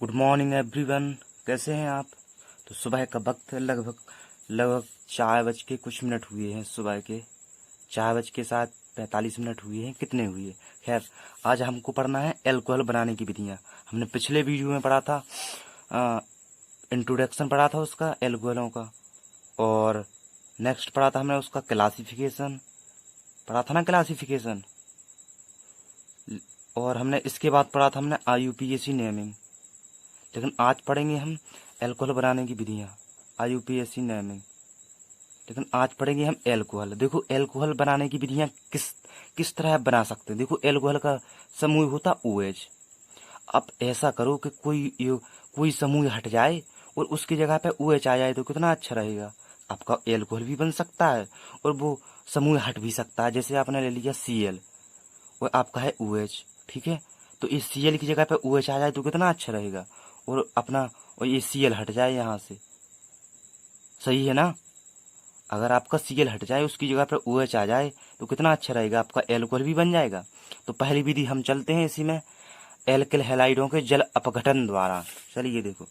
Good morning everyone. कैसे हैं आप? तो सुबह का वक्त है, लगभग लगभग 4 बज के कुछ मिनट हुए हैं। सुबह के 4 बज के 45 मिनट हुए हैं, कितने हुए। खैर, आज हमको पढ़ना है एल्कोहल बनाने की विधियाँ। हमने पिछले वीडियो में पढ़ा था, इंट्रोडक्शन पढ़ा था उसका, एल्कोहलों का। और नेक्स्ट पढ़ा था हमने उसका क्लासिफिकेशन, पढ़ा था ना क्लासिफिकेशन। और हमने इसके बाद पढ़ा था हमने IUPAC नेमिंग। लेकिन आज पढ़ेंगे हम एल्कोहल बनाने की विधियाँ, IUPAC नेमिंग। लेकिन आज पढ़ेंगे हम एल्कोहल। देखो, एल्कोहल बनाने की विधियाँ किस किस तरह आप बना सकते हैं। देखो, एल्कोहल का समूह होता OH। अब ऐसा करो कि कोई समूह हट जाए और उसकी जगह पे OH आ जाए तो कितना अच्छा रहेगा। आपका एल्कोहल भी बन सकता है और वो समूह हट भी सकता है। जैसे आपने ले लिया Cl और आपका है OH, ठीक है। तो इस Cl की जगह पे OH आ जाए तो कितना अच्छा रहेगा। और अपना और ये Cl हट जाए यहाँ से, सही है ना। अगर आपका Cl हट जाए, उसकी जगह पे OH आ जाए तो कितना अच्छा रहेगा, आपका एल्कोहल भी बन जाएगा। तो पहली विधि हम चलते हैं इसी में, एल्किल हैलाइडों के जल अपघटन द्वारा। चलिए देखो,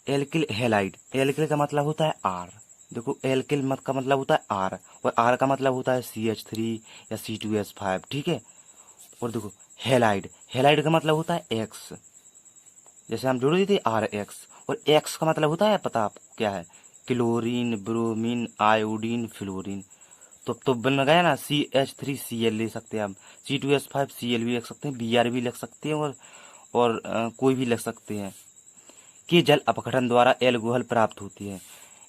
एल्किल हैलाइड, एल्किल का मतलब होता है R। देखो, एल्किल मत का मतलब होता है R और R का मतलब होता है CH3 या C2H5, ठीक है। और देखो, हैलाइड, हैलाइड का मतलब होता है X। जैसे हम जोड़ देते RX, और X का मतलब होता है, पता आपको क्या है? Chlorine, bromine, iodine, fluorine. तो बन गया ना, CH3Cl ले सकते हैं हम, C2H5Cl भी लिख सकते हैं, Br भी लिख सकते हैं, और कोई भी लिख सकते हैं। कि जल अपघटन द्वारा एल्कोहल प्राप्त होती है।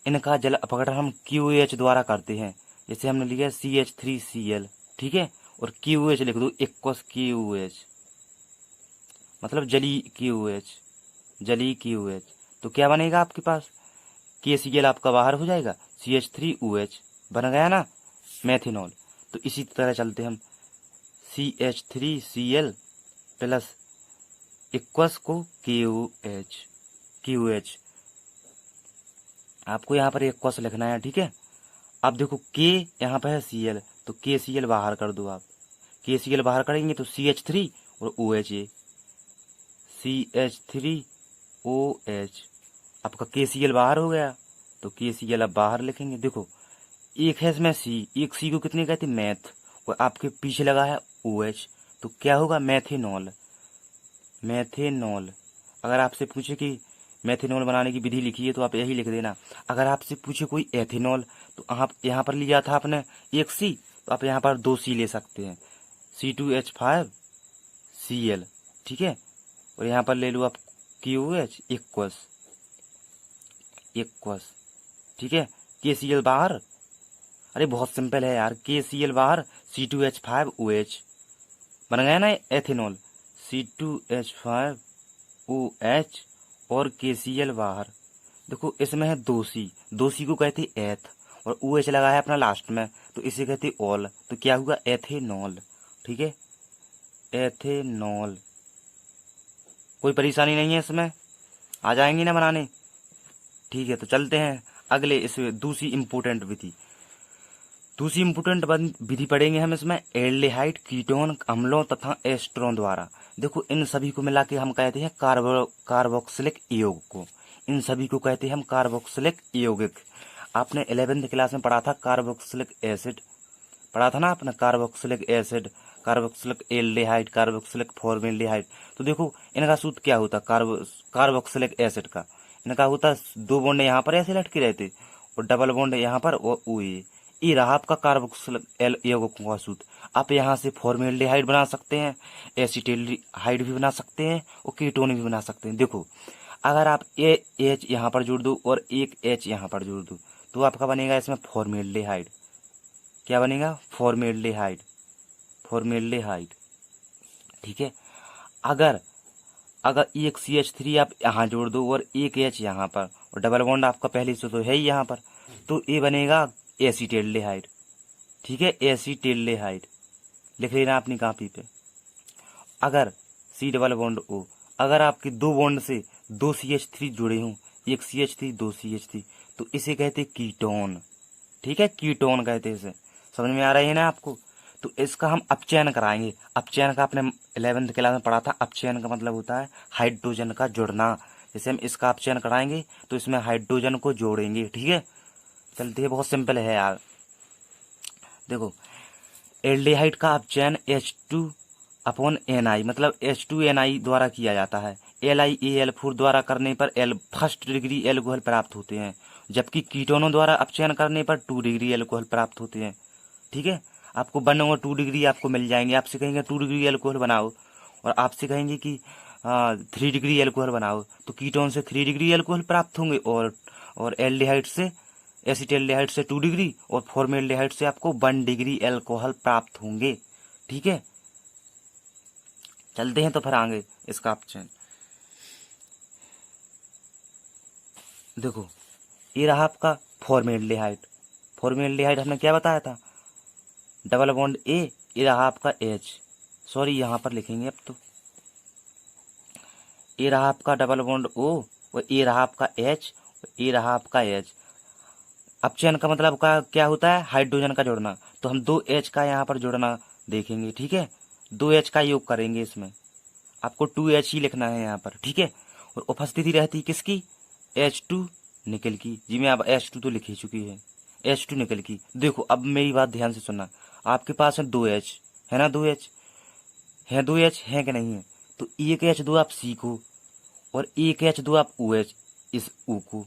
इनका जल अपघटन हम QH द्वारा करते हैं। जैसे हमने लिया CH3Cl, ठीक है, और QH लिख दो, इक्वस QH, मतलब जली QH, जली QH। तो क्या बनेगा आपके पास? KCl आपका बाहर हो जाएगा, CH3OH बन गया ना, मेथिनॉल। तो इसी तरह चलते हम, CH3Cl प्लस इक्वस को QH। आपको यहाँ पर इक्वस लिखना है, ठीक है। अब देखो, K यहाँ पर है Cl, तो KCl बाहर कर दो आप। KCl बाहर करेंगे तो CH3 और OH, CH3OH। आपका KCl बाहर हो गया, तो KCl अब बाहर लिखेंगे। देखो, एक है इसमें C, एक C को कितने कहते हैं? मैथ। और आपके पीछे लगा है OH, तो क्या होगा? Methanol, methanol. अगर आपसे पूछे कि मैथेनॉल बनाने की विधि लिखी है तो आप यही लिख देना। अगर आपसे पूछे कोई एथेनॉल, तो आप यहाँ पर लिया था आपने एक C, तो आप यहाँ पर 2 C ले सकते हैं, C2H5Cl, ठीक है। और यहाँ पर ले लो आप QH, इक्वस, इक्वस, ठीक है। KCl बाहर, अरे बहुत सिंपल है यार, KCl बाहर, C2H5OH बन गया ना एथेनॉल। C2H5OH और KCl बाहर। देखो, इसमें है 2C, 2C को कहते एथ, और OH लगा है अपना लास्ट में, तो इसे कहते ऑल। तो क्या हुआ? एथेनॉल, ठीक है, एथेनॉल। कोई परेशानी नहीं है इसमें, आ जाएंगी ना बनाने। ठीक है, तो चलते हैं अगले, इस दूसरी इम्पोर्टेंट विधि। दूसरी इम्पोर्टेंट विधि पढ़ेंगे हम इसमें, एल्डिहाइड कीटोन अम्लों तथा एस्ट्रोन द्वारा। देखो, इन सभी को मिला के हम कहते हैं कार्बोक्सिलिक यौगिक को। इन सभी को कहते हैं हम कार्बोक्सिलिक यौगिक। आपने 11th क्लास में पढ़ा था कार्बोक्सिलिक एसिड, पढ़ा था ना आपने, carboxylic acid, carboxylic aldehyde, carboxylic formaldehyde. तो देखो, इनका सूत्र क्या होता? कार्बोक्सिलिक एसिड का इनका होता 2 बॉन्ड यहाँ पर ऐसे लटके रहते, और डबल बॉन्ड यहाँ पर, और ओ ये रहा आपका कार्बोक्सिलिक यौगिकों का सूत्र। आप यहाँ से फॉर्मेल्डिहाइड बना सकते हैं, एसिटिल्डिहाइड भी बना सकते हैं, और कीटोन भी बना सकते हैं। देखो, अगर आप H यहाँ पर जोड़ दो और एक H यहाँ पर जोड़ दो, तो आपका बनेगा इसमें फॉर्मेल्डिहाइड। क्या बनेगा? फॉर्मेल्डिहाइड, फॉर्मेल्डिहाइड, ठीक है। अगर अगर एक CH3 आप यहाँ जोड़ दो और एक H यहाँ पर, और डबल बॉन्ड आपका पहले से तो है ही यहाँ पर, तो ये बनेगा एसिटिल्डिहाइड, ठीक है, एसिटिल्डिहाइड। लिख लेना अपनी कॉपी पे। अगर C डबल बॉन्ड O, अगर आपके 2 बॉन्ड से 2 CH3 जुड़े हों, एक CH3 2 CH3, तो इसे कहते कीटोन, ठीक है, कीटोन कहते हैं इसे। समझ में आ रही है ना आपको? तो इसका हम अपचयन कराएंगे। अपचयन का आपने 11th क्लास में पढ़ा था। अपचयन का मतलब होता है हाइड्रोजन का जुड़ना। जैसे हम इसका अपचयन कराएंगे तो इसमें हाइड्रोजन को जोड़ेंगे। ठीक है, चलते हैं, बहुत सिंपल है यार। देखो, एल्डिहाइड का अपचयन H2/Ni मतलब H2Ni द्वारा किया जाता है। LiAl4 द्वारा करने पर एल फर्स्ट डिग्री एल्कोहल प्राप्त होते हैं, जबकि कीटोनों द्वारा अपचयन करने पर 2 डिग्री एल्कोहल प्राप्त होते हैं। ठीक है, आपको 1 और 2 डिग्री आपको मिल जाएंगे। आपसे कहेंगे 2 डिग्री एल्कोहल बनाओ और आपसे कहेंगे कि 3 डिग्री एल्कोहल बनाओ, तो कीटोन से 3 डिग्री एल्कोहल प्राप्त होंगे और एल्डिहाइड से एसिटाल्डिहाइड से 2 डिग्री और फॉर्मेल्डिहाइड से आपको 1 डिग्री एल्कोहल प्राप्त होंगे। ठीक है, चलते हैं तो फिर आगे इसका अपचयन। देखो, ये रहा आपका फॉर्मेल्डिहाइड। फॉर्मेल्डिहाइड हमने क्या बताया था, डबल बॉन्ड ए, ये रहा आपका H, सॉरी यहाँ पर लिखेंगे अब तो, ये रहा आपका डबल बॉन्ड O और ये रहा आपका H, ये रहा आपका H। अपचयन का मतलब का क्या होता है, हाइड्रोजन का जोड़ना। तो हम 2 H का यहाँ पर जोड़ना देखेंगे। ठीक है, 2 H का योग करेंगे, इसमें आपको 2 H ही लिखना है यहाँ पर। ठीक है, और उपस्थिति रहती किसकी, H2 निकल की। जी मैं अब H2 तो लिख ही चुकी है, H2 निकल की। देखो अब मेरी बात ध्यान से सुनना, आपके पास है 2 H, है ना, 2 H है, 2 H है कि नहीं है, तो एक H2 आप सीखो और एक H2 आप OH, इस O को।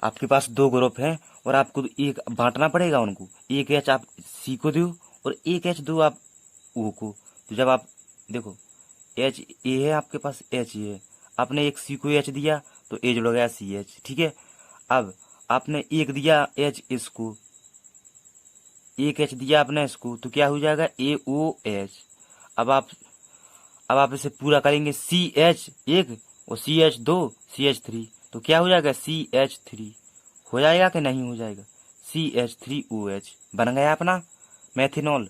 आपके पास 2 ग्रुप हैं और आपको एक बांटना पड़ेगा उनको, एक H आप सी को दो और एक H2 आप O को। तो जब आप देखो H ए है आपके पास, H ये है, आपने एक सी को H दिया तो ए जुड़ गया CH। ठीक है, अब आपने एक दिया H इसको, एक H दिया आपने इसको, तो क्या हो जाएगा AOH। अब आप इसे पूरा करेंगे, CH एक और CH दो, CH3, तो क्या हो जाएगा CH3। हो जाएगा कि नहीं हो जाएगा, CH3OH बन गया अपना मेथिनॉल।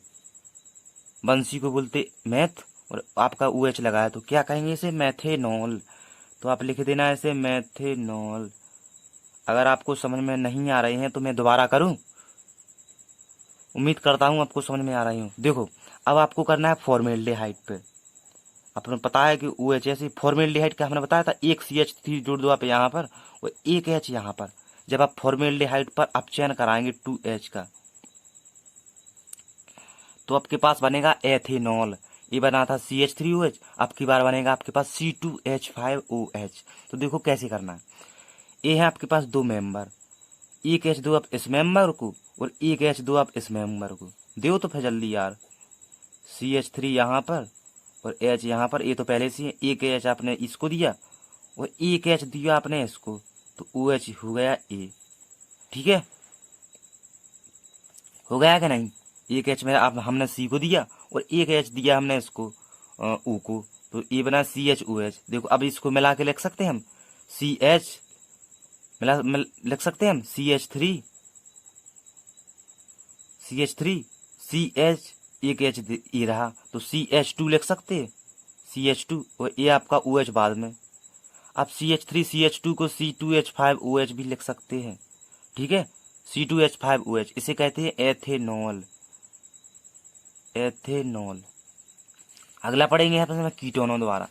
बंसी को बोलते मैथ और आपका OH लगाया तो क्या कहेंगे इसे, मैथेनॉल। तो आप लिख देना इसे मैथेनॉल। अगर आपको समझ में नहीं आ रहे हैं तो मैं दोबारा करूं, उम्मीद करता हूं आपको समझ में आ रही हूं। देखो, अब आपको करना है फॉर्मेल्डिहाइड पे। आपने पता है कि OH ऐसे फॉर्मेल्डिहाइड का हमने बताया था, एक CH3 जोड़ दो आप यहाँ पर और एक H यहाँ पर। जब आप फॉर्मेल्डिहाइड पर अपचयन कराएंगे 2H का, तो आपके पास बनेगा एथेनॉल। ये बना था CH3OH, अब की बार बनेगा आपके पास C2H5OH। तो देखो कैसे करना है, ये है आपके पास 2 मेंबर, एक H दो आप इस मेंबर को और एक H दो आप इस मेंबर को। दो तो फिर जल्दी यार, CH3 यहाँ पर और H यहाँ पर, ये तो पहले से है। एक H आपने इसको दिया और एक H दिया आपने इसको, तो OH हो गया A। ठीक है, हो गया कि नहीं, एक H में आप हमने C को दिया और एक H दिया हमने इसको O को, तो ये बना CHOH। देखो अब इसको मिला के लिख सकते हैं हम, CH लिख सकते हैं हम CH3 CH, एक H ये रहा तो CH2 लिख सकते हैं, CH2 और ये आपका OH बाद में। आप CH3 CH2 को C2H5OH भी लिख सकते हैं। ठीक है, C2H5OH, इसे कहते हैं एथेनॉल। एथेनॉल। अगला पढ़ेंगे यहाँ पर कीटोनों द्वारा।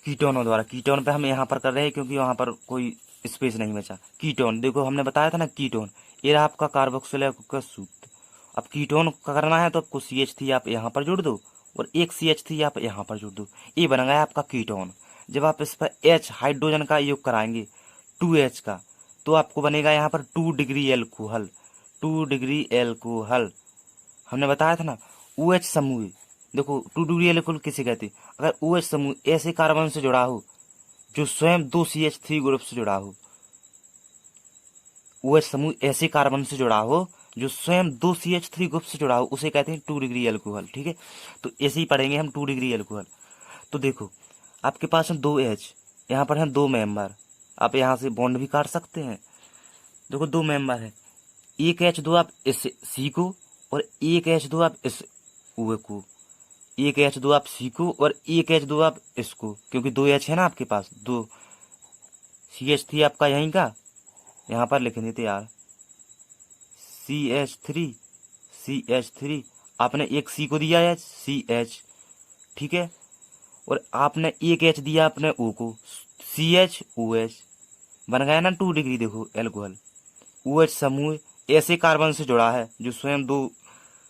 कीटोन पे हम यहाँ पर कर रहे हैं क्योंकि वहां पर कोई स्पेस नहीं बचा। कीटोन, देखो हमने बताया था ना कीटोन, ये रहा आपका कार्बोक्सिल का सूत्र। अब कीटोन का करना है तो आपको CH3 आप यहाँ पर जोड़ दो और एक CH3 आप यहाँ पर जोड़ दो, ये बन गया आपका कीटोन। जब आप इस पर H हाइड्रोजन का योग कराएंगे 2H का, तो आपको बनेगा यहाँ पर 2 डिग्री एल्कोहल। 2 डिग्री एल्कोहल हमने बताया था ना। OH समूह, देखो 2 डिग्री एल्कोहल किसे कहते हैं, अगर OH समूह ऐसे कार्बन से जुड़ा हो जो स्वयं 2 CH3 ग्रुप से जुड़ा हो, OH समूह ऐसे कार्बन से जुड़ा हो जो स्वयं 2 CH3 ग्रुप से जुड़ा हो, उसे कहते हैं 2 डिग्री एल्कोहल। ठीक है, तो ऐसे ही पढ़ेंगे हम 2 डिग्री एल्कोहल। तो देखो आपके पास है 2 H, यहाँ पर है 2 मेंबर, आप यहाँ से बॉन्ड भी काट सकते हैं। देखो 2 मेंबर है, एक H दो आप इस C को और एक H दो आप इस O को, एक H दो आप C को और एक H दो आप इसको, क्योंकि 2 H है ना आपके पास, 2 CH3 आपका यहीं का, यहाँ पर लिख देते यार CH3 CH3, आपने एक C को दिया है CH, ठीक है, और आपने एक H दिया अपने O को CHOH, बन गया ना 2 डिग्री। देखो एल्कोहल OH समूह ऐसे कार्बन से जुड़ा है जो स्वयं दो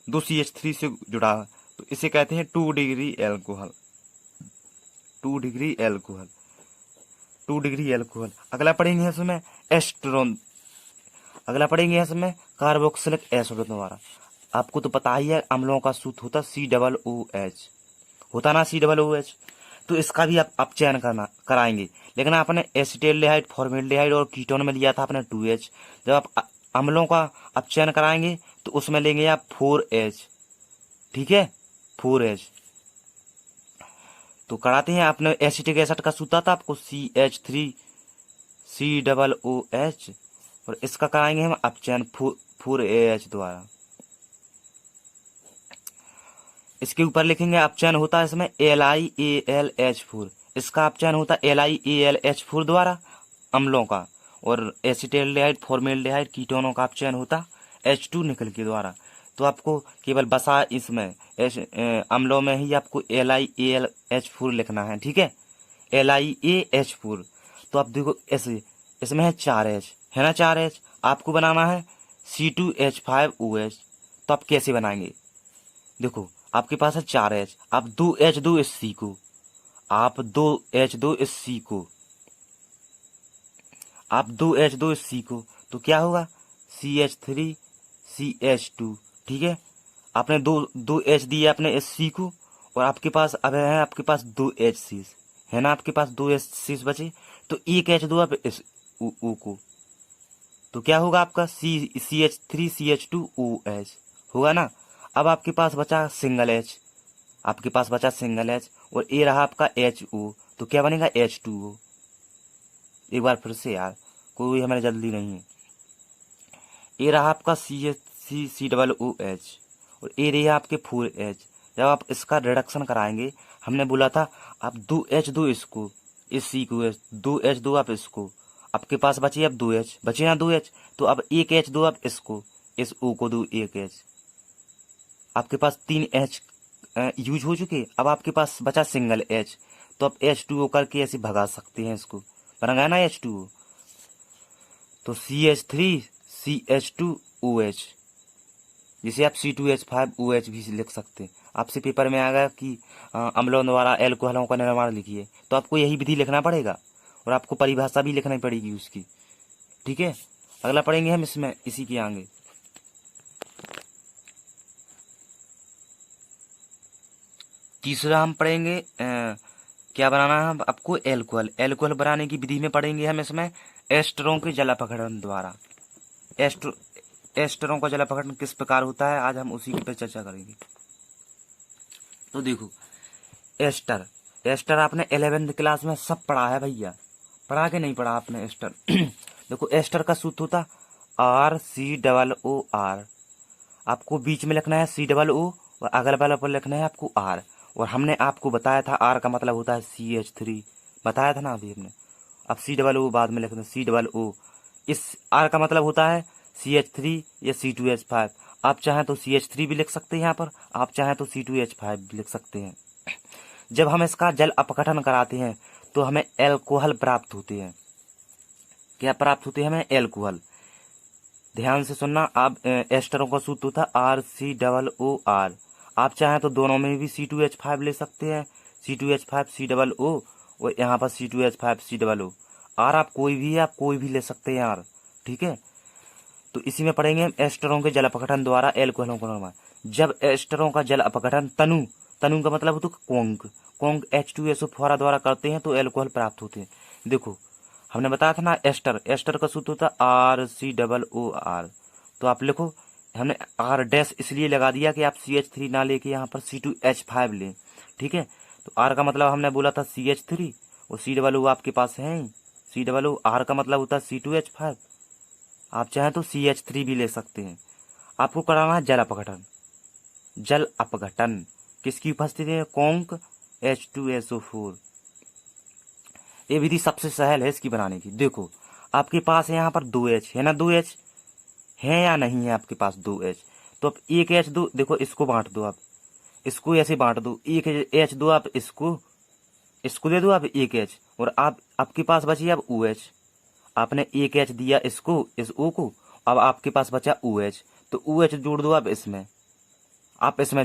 CH3 से जुड़ा है, तो इसे कहते हैं 2 degree alcohol. 2 degree alcohol, 2 degree alcohol. अगला पढ़ेंगे इसमें एस्टरोन, अगला पढ़ेंगे इसमें कार्बोक्सिलिक एसिड द्वारा। आपको तो पता ही है अम्लों का सूत्र होता COOH, होता ना COOH, तो इसका भी आप चयन कराएंगे। लेकिन आपने एसिटाल्डिहाइड, फॉर्मेल्डिहाइड और कीटोन में लिया था आपने 2H। जब आप अम्लों का आप चयन कराएंगे तो उसमें लेंगे आप 4H, ठीक है, 4H। तो कराते हैं, आपने एसिटिक एसिड का सूत्र था आपको CH3COOH, और इसका कराएंगे हम अपचयन 4AH द्वारा। इसके ऊपर लिखेंगे अपचयन होता है इसमें LiAlH4, इसका अपचयन होता है LiAlH4 द्वारा अम्लों का, और एसिटाल्डिहाइड, फॉर्मेल्डिहाइड, कीटोनों का अपचयन होता H2 निकल के द्वारा। तो आपको केवल बसा इसमें अम्लों में ही आपको LiAlH4 लिखना है, ठीक है, LiAH4। तो आप देखो ऐसे इसमें है 4H, है ना 4H, आपको बनाना है C2H5OH। तो आप कैसे बनाएंगे, देखो आपके पास है 4H, आप 2H2 इस C को, आप 2H2 इस C को, आप 2H2 इस C को, तो क्या होगा CH3CH2, ठीक है। आपने दो H दिए आपने इस C को, और आपके पास अब है आपके पास 2H, है ना, आपके पास 2H बचे, तो एक H दो आप इस O को, तो क्या होगा आपका CH3CH2OH होगा ना। अब आपके पास बचा सिंगल H, आपके पास बचा सिंगल H, और ये रहा आपका HO, तो क्या बनेगा H2O। एक बार फिर से यार, कोई हमें जल्दी नहीं है। ये रहा आपका COOH, और ये रही आपके 4H। जब आप इसका रिडक्शन कराएंगे, हमने बोला था आप 2H2 इसको, इस C को 2H2 आप इसको, आपके पास बची अब 2H, बची ना 2H, तो अब एक H दो आप इसको, इस O को दो एक H, आपके पास 3H यूज हो चुके। अब आपके पास बचा सिंगल H, तो आप H2O करके ऐसे भगा सकते हैं इसको, बन गया ना H2O। तो CH3CH2OH, जिसे आप C2H5OH भी लिख सकते हैं। आपसे पेपर में आएगा कि अम्लों द्वारा एल्कोहलों का निर्माण लिखिए, तो आपको यही विधि लिखना पड़ेगा, और आपको परिभाषा भी लिखनी पड़ेगी उसकी, ठीक है। अगला पढ़ेंगे हम इसमें इसी के आगे। तीसरा हम पढ़ेंगे क्या बनाना है आपको, एल्कोहल। एल्कोहल बनाने की विधि में पढ़ेंगे हम इसमें एस्टरों के जल अपघटन द्वारा। एस्टरों का जल अपघटन किस प्रकार होता है, आज हम उसी पर चर्चा करेंगे। तो देखो एस्टर, एस्टर आपने 11वीं क्लास में सब पढ़ा है भैया, पढ़ा के नहीं पढ़ा आपने एस्टर। देखो एस्टर का सूत्र होता RCOOR, आपको बीच में लिखना है COO, और अगल बगल पर लिखना है आपको R। और हमने आपको बताया था R का मतलब होता है CH3, बताया था ना अभी हमने। अब COO बाद में लिखना COO, इस R का मतलब होता है CH3 या C2H5। आप चाहें तो CH3 भी लिख सकते हैं यहाँ पर, आप चाहें तो C2H5 भी लिख सकते हैं। जब हम इसका जल अपघटन कराते हैं तो हमें एल्कोहल प्राप्त होते हैं। क्या प्राप्त होते हैं हमें, एल्कोहल। ध्यान से सुनना, आप एस्टरों का सूत्र था RCOOR। आप चाहें तो दोनों में भी C2H5 ले सकते हैं, C2H5 COO, और यहाँ पर C2H5 COO। R आप कोई भी ले सकते हैं यार, ठीक है। तो इसी में पढ़ेंगे हम एस्टरों के जल अपघटन द्वारा एल्कोहलों का निर्माण। जब एस्टरों का जल अपघटन तनु का मतलब होता है कोंक H2SO फुहारा द्वारा करते हैं तो एल्कोहल प्राप्त होते हैं। देखो हमने बताया था ना एस्टर का सूत्र होता है RCOOR। तो आप लिखो, हमने R डैश इसलिए लगा दिया कि आप CH3 ना लेके यहाँ पर C2H5 लें, ठीक है। तो R का मतलब हमने बोला था CH3, और COO आपके पास है ही, COO। R का मतलब होता है C2H5, आप चाहें तो CH3 भी ले सकते हैं। आपको कराना है जल अपघटन। जल अपघटन किसकी उपस्थिति में, कोंक H2SO4। ये विधि सबसे सहल है इसकी बनाने की। देखो आपके पास है यहाँ पर 2H, है ना 2H, है या नहीं है आपके पास 2H, तो अब एक एच दो, देखो इसको बांट दो आप, इसको ऐसे बांट दो, एक एच दो आप, इसको दे दो आप एक एच, और आप आपके पास बची अब ओ एच। आपने एक एच दिया इसको, इस ओ को, अब आपके पास बचा ओ एच, तो ओ एच जोड़ दो आप इसमें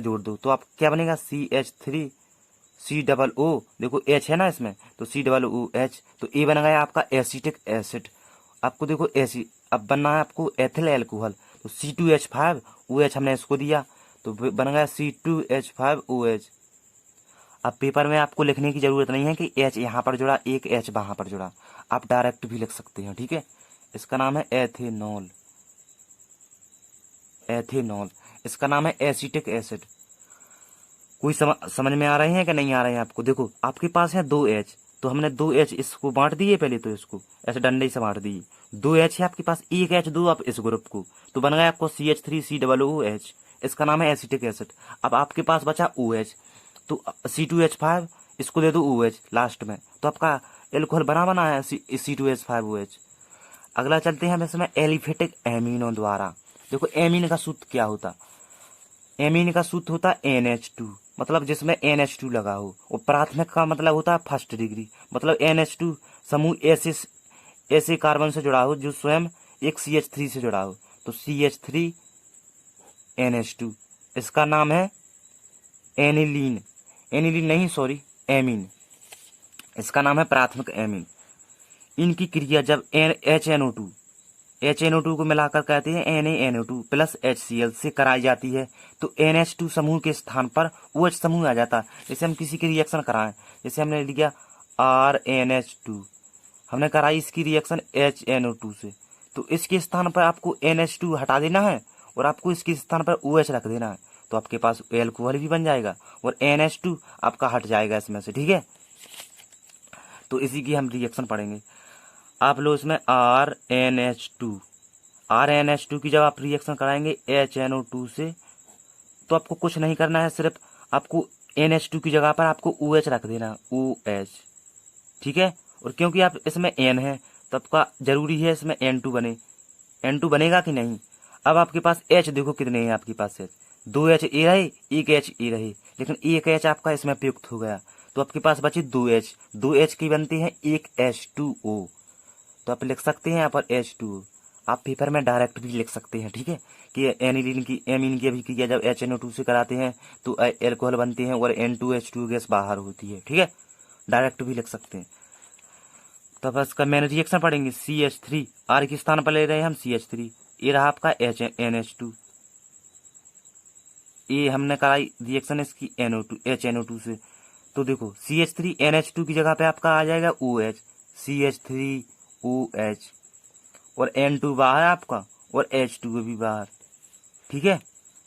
जोड़ दो, तो आप क्या बनेगा, CH3 C O, देखो एच है ना इसमें, तो COOH, तो ये बन गया आपका एसिटिक एसिड। आपको देखो एसी, अब बनना है आपको एथिल एल्कोहल, तो C2H5 OH हमने इसको दिया, तो बन गया C2H5 OH। अब पेपर में आपको लिखने की जरूरत नहीं है कि एच यहाँ पर जुड़ा, एक एच वहां पर जुड़ा, आप डायरेक्ट भी लिख सकते हैं, ठीक है। इसका नाम है एथेनॉल, इसका नाम है एसिटिक एसिड। कोई समझ में आ रहे हैं कि नहीं आ रहे हैं आपको? देखो आपके पास है दो एच, तो हमने दो एच इसको बांट दिए, पहले तो इसको ऐसे डंडे से बांट दिए, दो एच है आपके पास, एक एच दो आप इस ग्रुप को, तो बन गया आपको CH3COOH, इसका नाम है एसिटिक एसिड। अब आपके पास बचा OH, तो C2H5, इसको दे दो OH लास्ट में, तो आपका एल्कोहल बना है C2H5OH। अगला चलते हैं हम इसमें एलिफेटिक एमिनो द्वारा। देखो एमीन का सूत्र क्या होता, एमीन का सूत्र होता है NH2, मतलब जिसमें NH2 लगा हो, और प्राथमिक का मतलब होता है फर्स्ट डिग्री, मतलब NH2 समूह ऐसे ऐसे कार्बन से जुड़ा हो जो स्वयं एक CH3 से जुड़ा हो, तो CH3NH2, इसका नाम है एनिलीन, एनिलीन नहीं सॉरी एमीन, इसका नाम है प्राथमिक एमीन। इनकी क्रिया जब HNO2 को मिलाकर कहते हैं NaNO2 प्लस HCl से कराई जाती है, तो NH2 समूह के स्थान पर OH समूह आ जाता है। जैसे हम किसी की रिएक्शन कराएं, जैसे हमने लिया RNH2, हमने कराई इसकी रिएक्शन HNO2 से, तो इसके स्थान पर आपको NH2 हटा देना है और आपको इसके स्थान पर OH रख देना है, तो आपके पास एल्कोहल भी बन जाएगा और NH2 आपका हट जाएगा इसमें से, ठीक है। तो इसी की हम रिएक्शन पढ़ेंगे। आप लोग इसमें RNH2 की जब आप रिएक्शन कराएंगे HNO2 से, तो आपको कुछ नहीं करना है, सिर्फ आपको NH2 की जगह पर आपको OH रख देना, OH, ठीक है। और क्योंकि आप इसमें N है, तो आपका जरूरी है इसमें N2 बने, N2 बनेगा कि नहीं। अब आपके पास H देखो कितने हैं आपके पास, H दो H ए रहे, एक H ए रहे, लेकिन एक H आपका इसमें प्रयुक्त हो गया, तो आपके पास बची दो H की बनती है एक H2O, तो आप लिख सकते हैं यहाँ पर H2O। आप पेपर में डायरेक्ट भी लिख सकते हैं, ठीक है, कि एनिलीन की एमीन की अभी क्रिया जब HNO2 से कराते हैं तो एल्कोहल बनते हैं और N2H2 गैस बाहर होती है, ठीक है, डायरेक्ट भी लिख सकते हैं। तब इसका मेन रिएक्शन पढ़ेंगे, CH3, R के स्थान पर ले रहे हैं हम CH3, ये रहा आपका NH2, ये हमने कराई रिएक्शन इसकी HNO2 से, तो देखो CH3NH2 की जगह पे आपका आ जाएगा OH, CH3OH, और N2 बाहर आपका और H2 भी बाहर, ठीक है।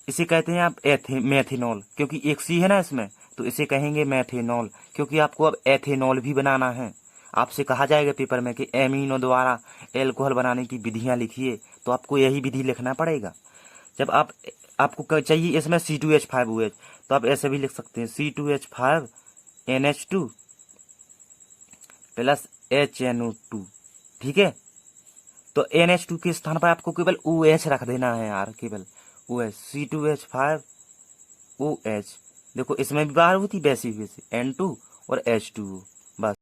इसे कहते हैं आप मेथेनॉल, क्योंकि एक C है ना इसमें, तो इसे कहेंगे मेथेनॉल, क्योंकि आपको अब एथेनॉल भी बनाना है। आपसे कहा जाएगा पेपर में कि एमीनो द्वारा एल्कोहल बनाने की विधियां लिखिए, तो आपको यही विधि लिखना पड़ेगा। जब आपको चाहिए इसमें C2H5OH, तो आप ऐसे भी लिख सकते हैं C2H5NH2 प्लस HNO2, ठीक है। तो NH2 के स्थान पर आपको केवल OH रख देना है यार, केवल OH, C2H5OH। देखो इसमें भी बाहर होती वैसे N2 और H2O,